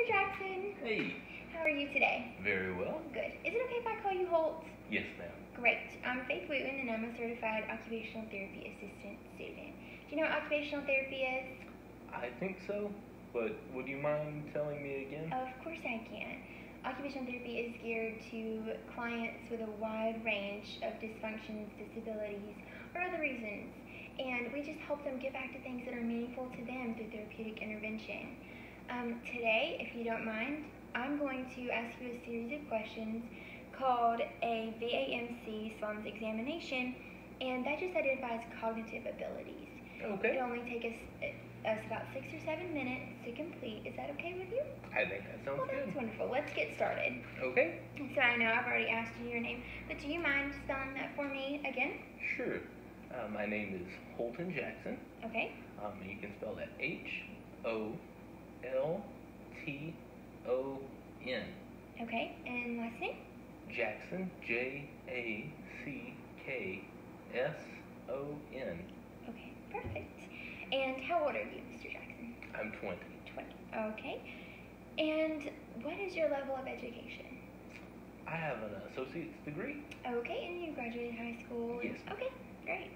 Mr. Jackson. Hey. How are you today? Very well. Good. Is it okay if I call you Holt? Yes, ma'am. Great. I'm Faith Wooten, and I'm a certified occupational therapy assistant student. Do you know what occupational therapy is? I think so, but would you mind telling me again? Of course I can. Occupational therapy is geared to clients with a wide range of dysfunctions, disabilities, or other reasons. And we just help them get back to things that are meaningful to them through therapeutic intervention. Today, if you don't mind, I'm going to ask you a series of questions called a VAMC SLUMS Examination, and that just identifies cognitive abilities. Okay. It'll only take us about 6 or 7 minutes to complete. Is that okay with you? I think that sounds Well, good. that's wonderful. Let's get started. Okay. So I know I've already asked you your name, but do you mind spelling that for me again? Sure. My name is Holton Jackson. Okay. And you can spell that Holton. Okay, and last name? Jackson, Jackson. Okay, perfect. And how old are you, Mr. Jackson? I'm 20. 20. Okay. And what is your level of education? I have an associate's degree. Okay, and you graduated high school? Yes. Okay, great.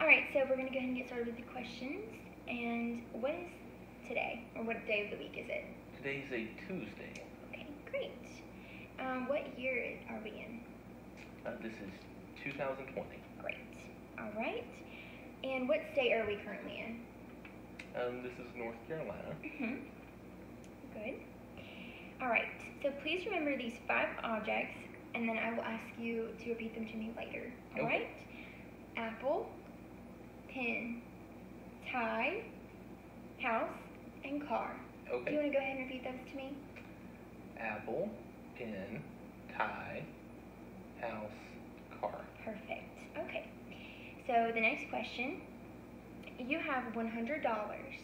All right, so we're going to go ahead and get started with the questions. And what is today, or what day of the week is it? Today's a Tuesday. Okay, great. What year are we in? This is 2020. Great. All right. And what state are we currently in? This is North Carolina. Good. All right. So please remember these 5 objects, and then I will ask you to repeat them to me later. All Okay. right? Apple, pen, tie, house, and car. Okay. Do you want to go ahead and repeat those to me? Apple, pen, tie, house, car. Perfect. Okay. So the next question, you have $100,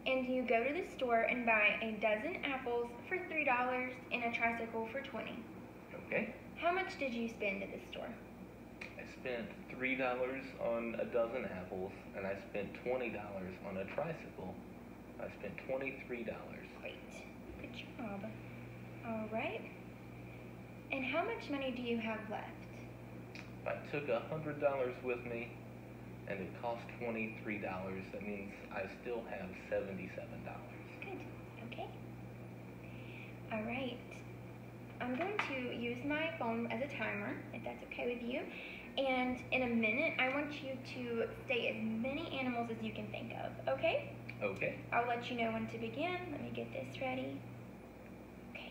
and you go to the store and buy a dozen apples for $3 and a tricycle for $20. Okay. How much did you spend at the store? I spent $3 on a dozen apples, and I spent $20 on a tricycle. I spent $23. Great. Good job. All right. And how much money do you have left? I took $100 with me, and it cost $23. That means I still have $77. Good. Okay. All right. I'm going to use my phone as a timer, if that's okay with you. And in a minute, I want you to state as many animals as you can think of, okay? Okay. I'll let you know when to begin. Let me get this ready. Okay.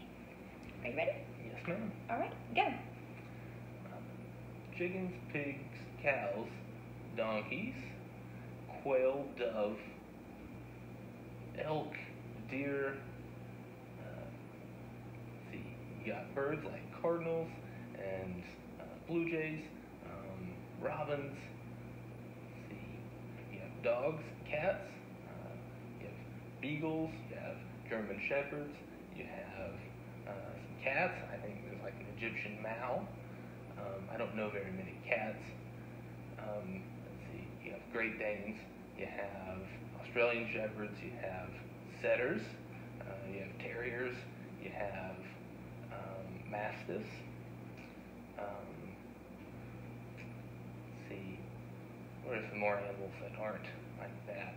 Are you ready? Yes, ma'am. All right, go. Chickens, pigs, cows, donkeys, quail, dove, elk, deer. Let's see, you got birds like cardinals and blue jays, robins. Let's see, you have dogs, cats, you have beagles, you have German shepherds, you have some cats. I think there's like an Egyptian Mao. I don't know very many cats. Let's see, you have Great Danes, you have Australian Shepherds, you have Setters, you have Terriers, you have Mastiffs. Let's see, what are some more animals that aren't like that?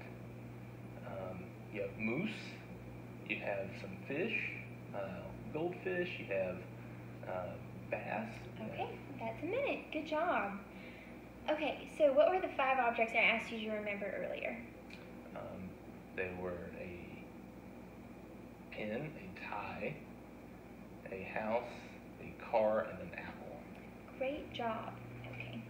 You have moose, you have some fish, goldfish, you have bass. Okay, that's a minute. Good job. Okay, so what were the 5 objects I asked you to remember earlier? They were a pen, a tie, a house, a car, and an apple. Great job. Okay.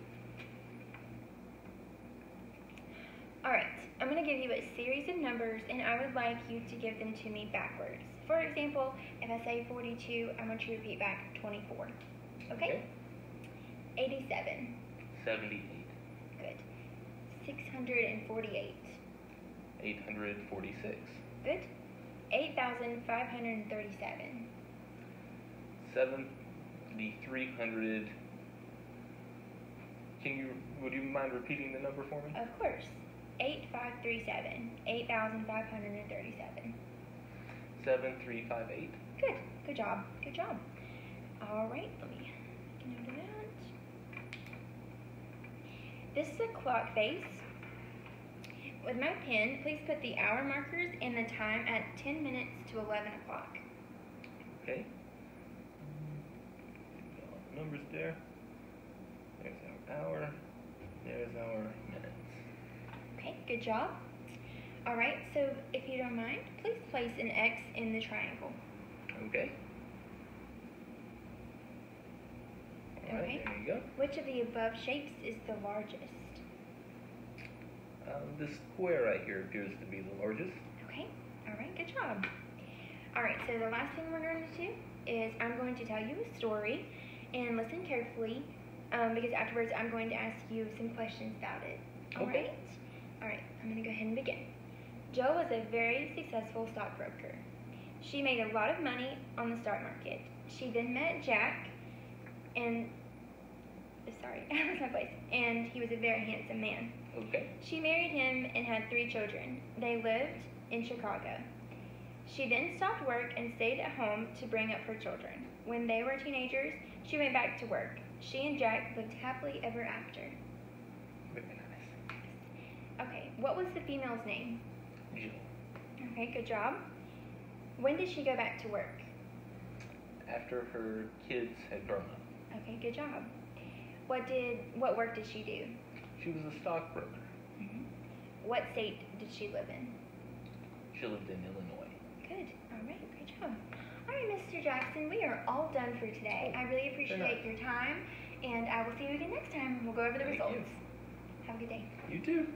All right, I'm going to give you a series of numbers, and I would like you to give them to me backwards. For example, if I say 42, I want you to repeat back 24. Okay? 87. 78. Good. 648. 846. Good. 8,537. 7,300. Would you mind repeating the number for me? Of course. 8,537. 8,537. 7358. Good. Good job. Good job. All right. Let me make a note of that. This is a clock face. With my pen, please put the hour markers and the time at 10 minutes to 11 o'clock. Okay. Got all the numbers there. There's our hour. There's our minutes. Okay, good job. All right, so if you don't mind, please place an X in the triangle. Okay. All right, Okay. there you go. Which of the above shapes is the largest? This square right here appears to be the largest. Okay, all right, good job. All right, so the last thing we're going to do is I'm going to tell you a story, and listen carefully, because afterwards I'm going to ask you some questions about it. All Okay. right? All right, I'm going to go ahead and begin. Jo was a very successful stockbroker. She made a lot of money on the stock market. She then met Jack, and I lost my place. And he was a very handsome man. Okay. She married him and had 3 children. They lived in Chicago. She then stopped work and stayed at home to bring up her children. When they were teenagers, she went back to work. She and Jack lived happily ever after. Very nice. Okay, what was the female's name? Jill. Okay, good job. When did she go back to work? After her kids had grown up. Okay, good job. What work did she do? She was a stockbroker. What state did she live in? She lived in Illinois. Good. All right. Great job. All right, Mr. Jackson, we are all done for today. I really appreciate your time, and I will see you again next time. We'll go over the Thank results. you. Have a good day. You too.